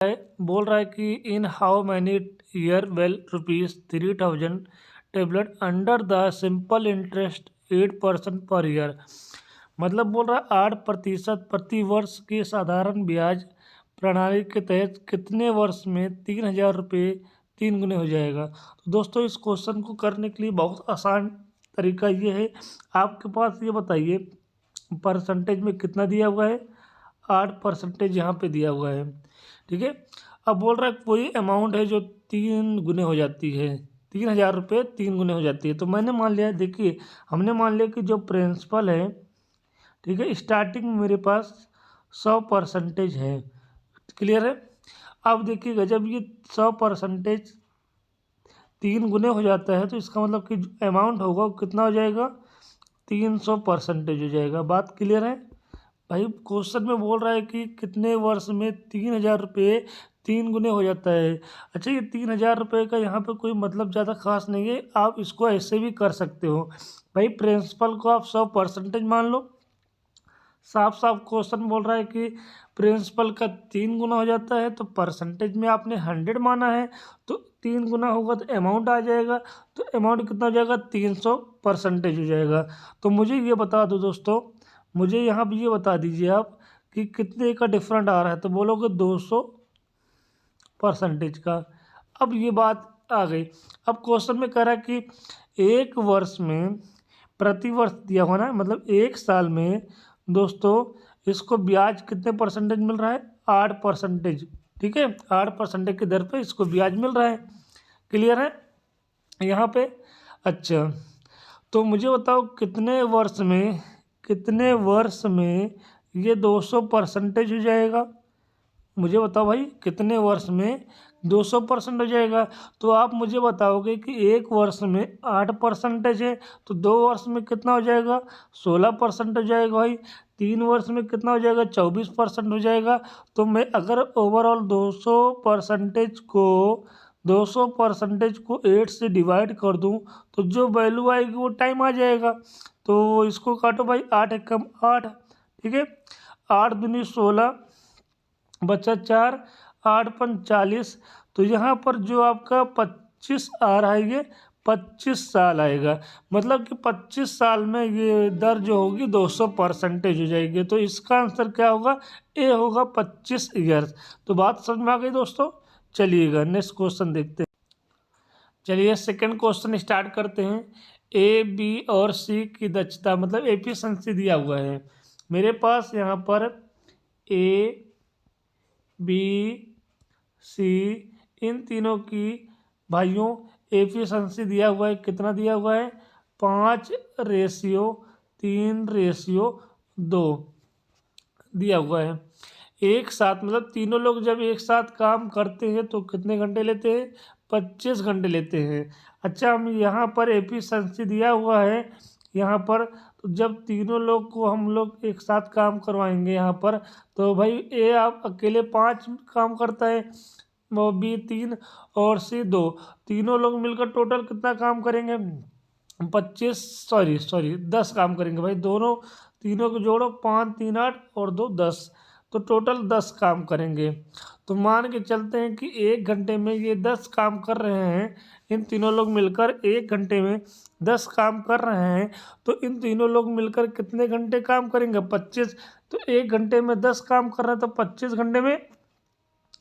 है बोल रहा है कि in how many year well ₹3000 tablet under the simple interest 8% per year. मतलब बोल रहा है 8% प्रति वर्ष की साधारण ब्याज प्रणाली के तहत कितने वर्ष में 3000 रुपये 3 गुने हो जाएगा। तो दोस्तों इस क्वेश्चन को करने के लिए बहुत आसान तरीका ये है, आपके पास ये बताइए परसेंटेज में कितना दिया हुआ है, 8% यहाँ पे दिया हुआ है। ठीक है, अब बोल रहा है कोई अमाउंट है जो 3 गुने हो जाती है, 3000 रुपये 3 गुने हो जाती है। तो मैंने मान लिया, देखिए हमने मान लिया कि जो प्रिंसिपल है, ठीक है, स्टार्टिंग में मेरे पास 100% है। क्लियर है। अब देखिएगा जब ये 100% 3 गुने हो जाता है तो इसका मतलब कि जो अमाउंट होगा वो कितना हो जाएगा, 300% हो जाएगा। बात क्लियर है भाई। क्वेश्चन में बोल रहा है कि कितने वर्ष में 3000 रुपये 3 गुने हो जाता है। अच्छा, ये 3000 रुपये का यहाँ पे कोई मतलब ज़्यादा खास नहीं है, आप इसको ऐसे भी कर सकते हो भाई। प्रिंसिपल को आप 100% मान लो, साफ साफ क्वेश्चन बोल रहा है कि प्रिंसिपल का 3 गुना हो जाता है, तो परसेंटेज में आपने 100 माना है, तो 3 गुना होगा तो अमाउंट आ जाएगा, तो अमाउंट कितना हो जाएगा, 300% हो जाएगा। तो मुझे ये बता दो दोस्तों, मुझे यहाँ भी ये बता दीजिए आप कि कितने का डिफरेंट आ रहा है। तो बोलोगे 200% का। अब ये बात आ गई। अब क्वेश्चन में कह रहा है कि एक वर्ष में, प्रति वर्ष दिया हुआ ना, मतलब एक साल में दोस्तों इसको ब्याज कितने परसेंटेज मिल रहा है, 8%। ठीक है, 8% की दर पे इसको ब्याज मिल रहा है। क्लियर है यहाँ पे। अच्छा, तो मुझे बताओ कितने वर्ष में ये 200% हो जाएगा। मुझे बताओ भाई कितने वर्ष में 200% हो जाएगा। तो आप मुझे बताओगे कि एक वर्ष में 8% है, तो 2 वर्ष में कितना हो जाएगा, 16% हो जाएगा भाई। 3 वर्ष में कितना हो जाएगा, 24% हो जाएगा। तो मैं अगर ओवरऑल 200% को 8 से डिवाइड कर दूं तो जो वैल्यू आएगी वो टाइम आ जाएगा। तो इसको काटो भाई, 8 एकम 8। ठीक है, 8 दूनी 16 बचा 4, 8 पंच 40। तो यहाँ पर जो आपका 25 आ रहा है, ये 25 साल आएगा। मतलब कि 25 साल में ये दर जो होगी 200% हो जाएगी। तो इसका आंसर क्या होगा, ए होगा 25 ईयर्स। तो बात समझ में आ गई दोस्तों। चलिएगा नेक्स्ट क्वेश्चन देखते हैं। चलिए सेकंड क्वेश्चन स्टार्ट करते हैं। ए, बी और सी की दक्षता, मतलब एफिशिएंसी दिया हुआ है मेरे पास यहाँ पर। ए, बी, सी, इन तीनों की भाइयों एफिशिएंसी दिया हुआ है। कितना दिया हुआ है, 5:3:2 दिया हुआ है। एक साथ, मतलब तीनों लोग जब एक साथ काम करते हैं तो कितने घंटे लेते हैं, 25 घंटे लेते हैं। अच्छा, हम यहाँ पर एफिशिएंसी दिया हुआ है यहाँ पर, तो जब तीनों लोग को हम लोग एक साथ काम करवाएंगे यहाँ पर, तो भाई ए आप अकेले 5 काम करता है, वो बी 3 और सी 2, तीनों लोग मिलकर टोटल कितना काम करेंगे, 10 काम करेंगे भाई। दोनों तीनों को जोड़ो, 5 3 8 और 2 10, तो टोटल 10 काम करेंगे। तो मान के चलते हैं कि 1 घंटे में ये 10 काम कर रहे हैं। इन तीनों लोग मिलकर 1 घंटे में 10 काम कर रहे हैं। तो इन तीनों लोग मिलकर कितने घंटे काम करेंगे, 25। तो 1 घंटे में 10 काम कर रहे हैं, तो 25 घंटे में,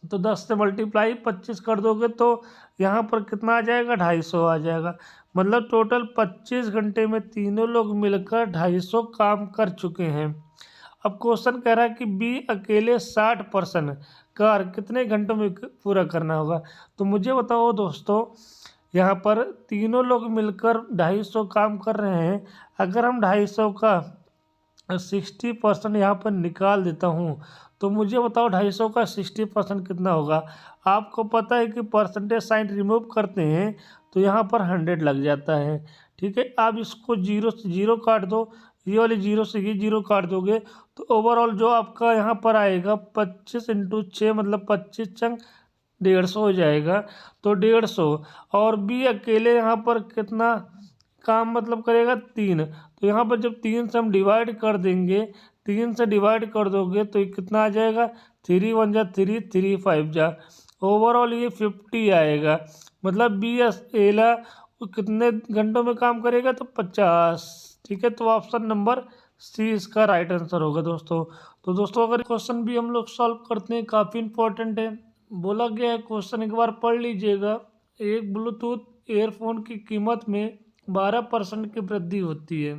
तो 10 से मल्टीप्लाई 25 कर दोगे तो यहाँ पर कितना आ जाएगा, 250 आ जाएगा। मतलब टोटल 25 घंटे में तीनों लोग मिलकर 250 काम कर चुके हैं। अब क्वेश्चन कह रहा है कि बी अकेले 60% कार्य कितने घंटों में पूरा करना होगा। तो मुझे बताओ दोस्तों, यहाँ पर तीनों लोग मिलकर 250 काम कर रहे हैं। अगर हम 250 का 60% यहाँ पर निकाल देता हूँ, तो मुझे बताओ 250 का 60% कितना होगा। आपको पता है कि परसेंटेज साइन रिमूव करते हैं तो यहाँ पर 100 लग जाता है। ठीक है, आप इसको 0 से 0 काट दो, ये वाली 0 से ये 0 काट दोगे, तो ओवरऑल जो आपका यहाँ पर आएगा 25 × 6, मतलब 25 चंग 150 हो जाएगा। तो 150, और बी अकेले यहाँ पर कितना काम मतलब करेगा, 3। तो यहाँ पर जब 3 से हम डिवाइड कर देंगे, 3 से डिवाइड कर दोगे तो ये कितना आ जाएगा, 3 1 जा 3, 3 5 जा, ओवरऑल ये 50 आएगा। मतलब बी एस एला वो कितने घंटों में काम करेगा, तो 50। ठीक है, तो ऑप्शन नंबर सी इसका राइट आंसर होगा दोस्तों। तो दोस्तों अगर क्वेश्चन भी हम लोग सॉल्व करते हैं, काफ़ी इंपॉर्टेंट है। बोला गया है क्वेश्चन, एक बार पढ़ लीजिएगा। एक ब्लूटूथ एयरफोन की कीमत में 12% की वृद्धि होती है,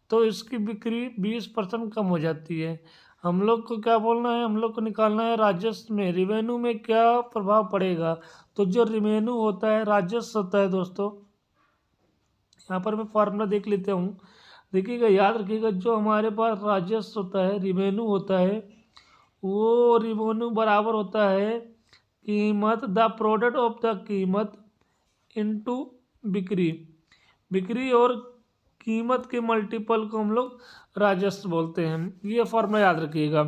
तो इसकी बिक्री 20% कम हो जाती है। हम लोग को क्या बोलना है, हम लोग को निकालना है राजस्व में, रिवेन्यू में क्या प्रभाव पड़ेगा। तो जो रिवेन्यू होता है, राजस्व होता है दोस्तों, यहाँ पर मैं फार्मूला देख लेता हूँ। देखिएगा, याद रखिएगा, जो हमारे पास राजस्व होता है, रिवेन्यू होता है, वो रिवेन्यू बराबर होता है कीमत, द प्रोडक्ट ऑफ द कीमत इनटू बिक्री। बिक्री और कीमत के मल्टीपल को हम लोग राजस्व बोलते हैं। ये फॉर्मूला याद रखिएगा।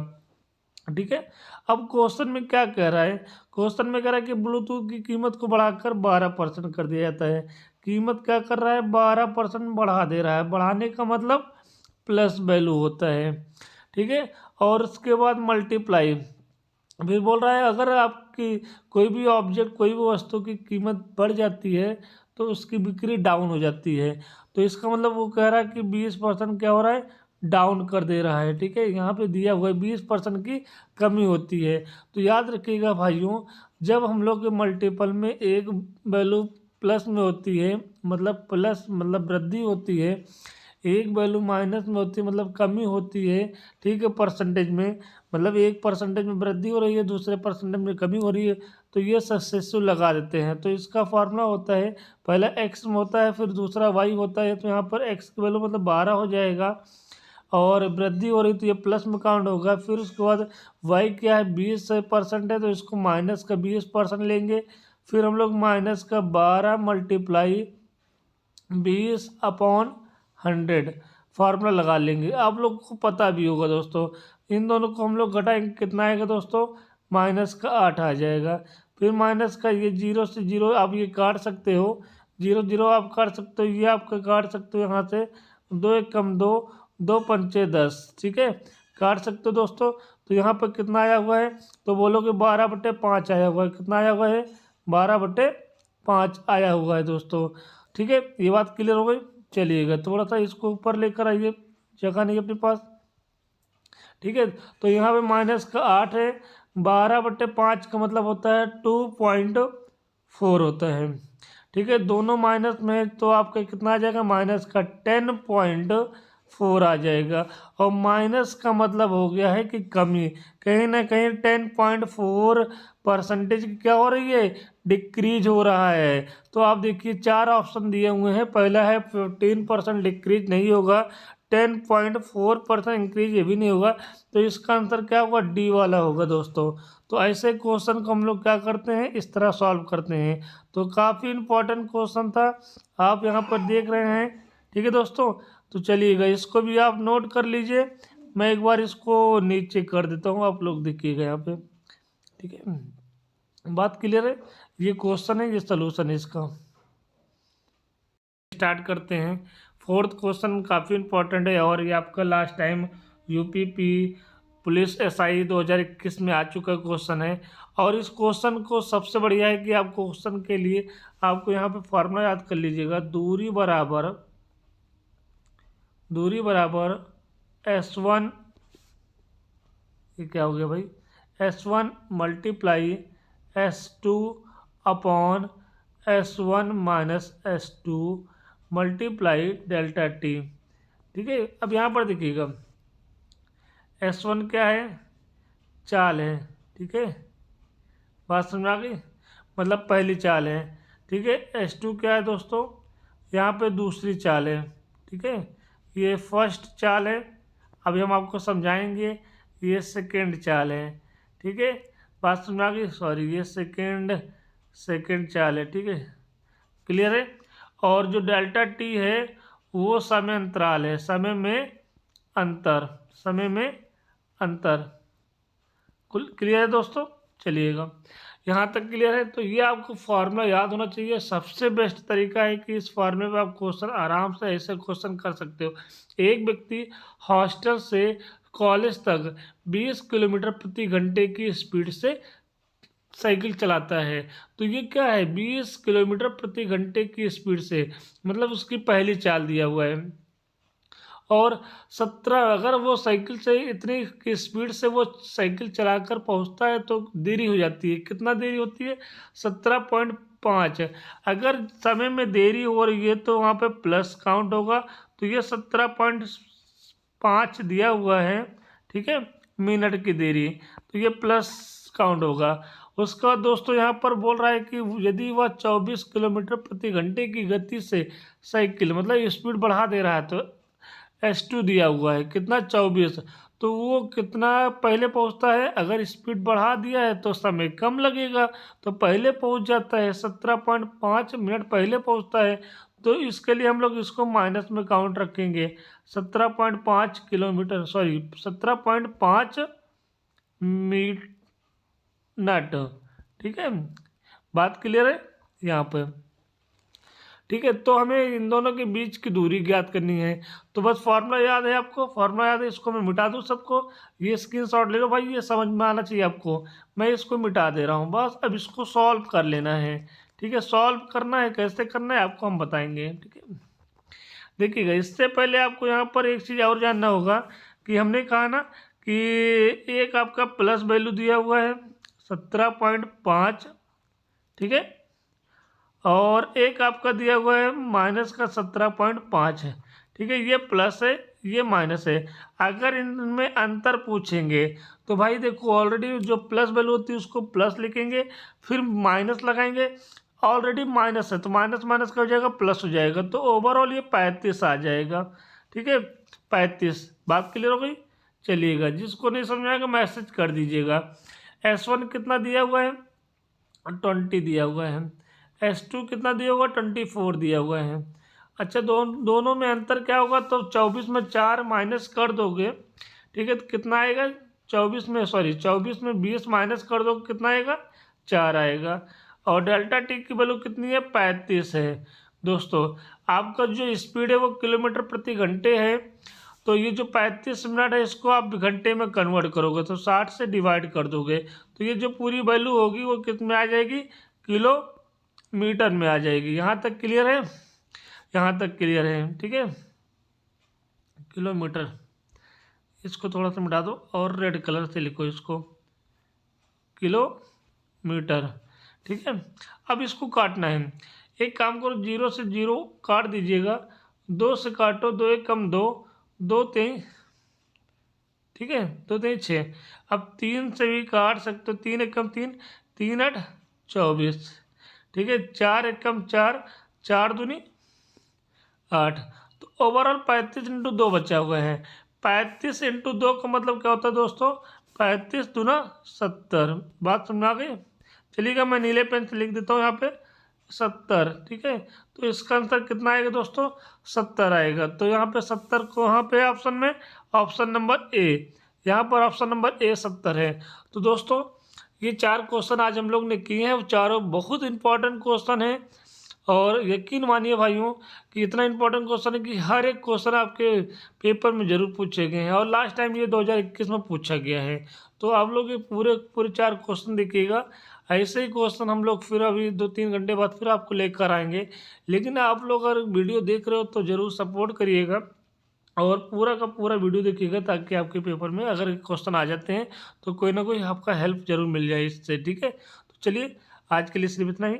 ठीक है, अब क्वेश्चन में क्या कह रहा है, क्वेश्चन में कह रहा है कि ब्लूटूथ की कीमत को बढ़ाकर 12% कर दिया जाता है। कीमत क्या कर रहा है, 12% बढ़ा दे रहा है। बढ़ाने का मतलब प्लस वैल्यू होता है। ठीक है, और उसके बाद मल्टीप्लाई, फिर बोल रहा है अगर आपकी कोई भी ऑब्जेक्ट, कोई भी वस्तु की कीमत बढ़ जाती है तो उसकी बिक्री डाउन हो जाती है। तो इसका मतलब वो कह रहा है कि 20% क्या हो रहा है, डाउन कर दे रहा है। ठीक है, यहाँ पे दिया हुआ है 20% की कमी होती है। तो याद रखिएगा भाइयों, जब हम लोग के मल्टीपल में एक वैल्यू प्लस में होती है, मतलब प्लस मतलब वृद्धि होती है, एक वैल्यू माइनस में होती है मतलब कमी होती है। ठीक है, परसेंटेज में, मतलब एक परसेंटेज में वृद्धि हो रही है, दूसरे परसेंटेज में कमी हो रही है, तो ये सक्सेसफुल लगा देते हैं। तो इसका फार्मूला होता है, पहला एक्स में होता है, फिर दूसरा वाई होता है। तो यहाँ पर एक्स की वैल्यू मतलब 12 हो जाएगा, और वृद्धि हो रही तो ये प्लस में काउंट होगा। फिर उसके बाद वाई क्या है, 20% है, तो इसको माइनस का 20% लेंगे। फिर हम लोग माइनस का 12 मल्टीप्लाई 20/100 फार्मूला लगा लेंगे। आप लोग को पता भी होगा दोस्तों, इन दोनों को हम लोग घटाएंगे, कितना आएगा दोस्तों, माइनस का 8 आ जाएगा। फिर माइनस का ये 0 से 0 आप ये काट सकते हो, 0 0 आप काट सकते हो, ये आपका काट सकते हो यहाँ से, 2 1 कम 2, 2 पंचे 10। ठीक है, काट सकते हो दोस्तों। तो यहाँ पर कितना आया हुआ है, तो बोलोगे 12/5 आया हुआ है। कितना आया हुआ है, 12/5 आया हुआ है दोस्तों। ठीक है, ये बात क्लियर हो गई। चलिएगा, थोड़ा सा इसको ऊपर लेकर आइए, जगह नहीं अपने पास। ठीक है, तो यहाँ पे माइनस का 8 है, 12/5 का मतलब होता है 2.4 होता है। ठीक है, दोनों माइनस में, तो आपका कितना आ जाएगा, माइनस का 10.4 आ जाएगा। और माइनस का मतलब हो गया है कि कमी, कहीं ना कहीं 10.4% की क्या हो रही है, डिक्रीज हो रहा है। तो आप देखिए 4 ऑप्शन दिए हुए हैं, पहला है 15% डिक्रीज, नहीं होगा। 10.4% इंक्रीज, ये भी नहीं होगा। तो इसका आंसर क्या होगा, डी वाला होगा दोस्तों। तो ऐसे क्वेश्चन को हम लोग क्या करते हैं, इस तरह सॉल्व करते हैं। तो काफ़ी इंपॉर्टेंट क्वेश्चन था, आप यहाँ पर देख रहे हैं। ठीक है दोस्तों, तो चलिएगा, इसको भी आप नोट कर लीजिए। मैं एक बार इसको नीचे कर देता हूँ, आप लोग देखिएगा यहाँ पे। ठीक है, बात क्लियर है। ये क्वेश्चन है, ये सोल्यूशन है इसका। स्टार्ट करते हैं। फोर्थ क्वेश्चन काफ़ी इंपॉर्टेंट है, और ये आपका last time UPP police SI 2021 में आ चुका क्वेश्चन है। और इस क्वेश्चन को सबसे बढ़िया है कि आप क्वेश्चन के लिए आपको यहाँ पे फार्मूला याद कर लीजिएगा, दूरी बराबर S1, ये क्या हो गया भाई, S1 multiply S2 upon S1 minus S2 multiply delta T. ठीक है, अब यहाँ पर देखिएगा, S1 क्या है, चाल है। ठीक है, बात समझ आ गई, मतलब पहली चाल है। ठीक है, S2 क्या है दोस्तों, यहाँ पे दूसरी चाल है। ठीक है, ये फर्स्ट चाल है, अभी हम आपको समझाएंगे। ये सेकेंड चाल है। ठीक है, बात समझ आ गई, सॉरी, ये सेकेंड चाल है। ठीक है, क्लियर है। और जो डेल्टा टी है वो समय अंतराल है, समय में अंतर। क्लियर है दोस्तों, चलिएगा, यहाँ तक क्लियर है। तो ये आपको फार्मूला याद होना चाहिए। सबसे बेस्ट तरीका है कि इस फार्मूले में आप क्वेश्चन आराम से ऐसे क्वेश्चन कर सकते हो। एक व्यक्ति हॉस्टल से कॉलेज तक 20 किलोमीटर प्रति घंटे की स्पीड से साइकिल चलाता है। तो ये क्या है, 20 किलोमीटर प्रति घंटे की स्पीड से, मतलब उसकी पहली चाल दिया हुआ है। और 17 अगर वो साइकिल से इतनी की स्पीड से वो साइकिल चलाकर पहुंचता है तो देरी हो जाती है। कितना देरी होती है, 17.5। अगर समय में देरी हो रही है तो वहाँ पे प्लस काउंट होगा। तो ये 17.5 दिया हुआ है, ठीक है, मिनट की देरी, तो ये प्लस काउंट होगा। उसका बाद दोस्तों यहाँ पर बोल रहा है कि यदि वह 24 किलोमीटर प्रति घंटे की गति से साइकिल, मतलब स्पीड बढ़ा दे रहा है, तो S2 दिया हुआ है कितना, 24। तो वो कितना पहले पहुंचता है, अगर स्पीड बढ़ा दिया है तो समय कम लगेगा, तो पहले पहुंच जाता है, 17.5 मिनट पहले पहुंचता है। तो इसके लिए हम लोग इसको माइनस में काउंट रखेंगे, 17.5 किलोमीटर, सॉरी 17.5 मिनट। ठीक है, बात क्लियर है यहाँ पे। ठीक है, तो हमें इन दोनों के बीच की दूरी ज्ञात करनी है। तो बस फार्मूला याद है आपको, फार्मूला याद है, इसको मैं मिटा दूँ सबको। ये स्क्रीनशॉट ले लो भाई, ये समझ में आना चाहिए आपको। मैं इसको मिटा दे रहा हूँ बस, अब इसको सॉल्व कर लेना है। ठीक है, सॉल्व करना है, कैसे करना है आपको हम बताएंगे। ठीक है, देखिएगा, इससे पहले आपको यहाँ पर एक चीज़ और जानना होगा कि हमने कहा ना कि एक आपका प्लस वैल्यू दिया हुआ है 17.5, ठीक है, और एक आपका दिया हुआ है माइनस का 17.5 है। ठीक है, ये प्लस है, ये माइनस है। अगर इनमें अंतर पूछेंगे तो भाई देखो, ऑलरेडी जो प्लस वैल्यू होती है उसको प्लस लिखेंगे, फिर माइनस लगाएंगे। ऑलरेडी माइनस है तो माइनस माइनस का हो जाएगा, प्लस हो जाएगा, तो ओवरऑल ये 35 आ जाएगा। ठीक है, 35। बात क्लियर हो गई। चलिएगा, जिसको नहीं समझ आएगा मैसेज कर दीजिएगा। S1 कितना दिया हुआ है, 20 दिया हुआ है। S2 कितना दिया हुआ, 24 दिया हुआ है। अच्छा, दोनों में अंतर क्या होगा, तो 24 में 4 माइनस कर दोगे, ठीक है, तो कितना आएगा, 24 में 20 माइनस कर दोगे, कितना आएगा, 4 आएगा। और डेल्टा टी की वैल्यू कितनी है, 35 है। दोस्तों, आपका जो स्पीड है वो किलोमीटर प्रति घंटे है, तो ये जो 35 मिनट है इसको आप घंटे में कन्वर्ट करोगे तो 60 से डिवाइड कर दोगे, तो ये जो पूरी वैल्यू होगी वो कितने आ जाएगी, किलोमीटर में आ जाएगी। यहाँ तक क्लियर है, यहाँ तक क्लियर है। ठीक है, किलोमीटर, इसको थोड़ा सा मिटा दो और रेड कलर से लिखो इसको, किलोमीटर। ठीक है, अब इसको काटना है। एक काम करो, 0 से 0 काट दीजिएगा, 2 से काटो, 2 एक कम 2, 2 3, ठीक है, 2 3 6। अब 3 से भी काट सकते हो, 3 एक कम 3, 3 8 24। ठीक है, 4 एक कम 4, 4 दूनी 8। तो ओवरऑल 35 इंटू 2 बचा हुआ है। 35 इंटू 2 का मतलब क्या होता है दोस्तों, 35 दूना 70। बात समझ आ गई। चलिएगा, मैं नीले पेन से लिख देता हूँ यहाँ पे 70। ठीक है, तो इसका आंसर कितना आएगा दोस्तों, 70 आएगा। तो यहाँ पे 70 को यहाँ पे ऑप्शन में, ऑप्शन नंबर ए, यहाँ पर ऑप्शन नंबर ए 70 है। तो दोस्तों, ये 4 क्वेश्चन आज हम लोग ने किए हैं, वो चारों बहुत इंपॉर्टेंट क्वेश्चन हैं। और यकीन मानिए भाइयों कि इतना इंपॉर्टेंट क्वेश्चन है कि हर एक क्वेश्चन आपके पेपर में जरूर पूछे गए हैं, और लास्ट टाइम ये 2021 में पूछा गया है। तो आप लोग ये पूरे पूरे 4 क्वेश्चन देखिएगा। ऐसे ही क्वेश्चन हम लोग फिर अभी 2-3 घंटे बाद फिर आपको लेकर आएंगे। लेकिन आप लोग अगर वीडियो देख रहे हो तो ज़रूर सपोर्ट करिएगा और पूरा का पूरा वीडियो देखिएगा, ताकि आपके पेपर में अगर क्वेश्चन आ जाते हैं तो कोई ना कोई आपका हेल्प जरूर मिल जाए इससे। ठीक है, तो चलिए, आज के लिए सिर्फ इतना ही।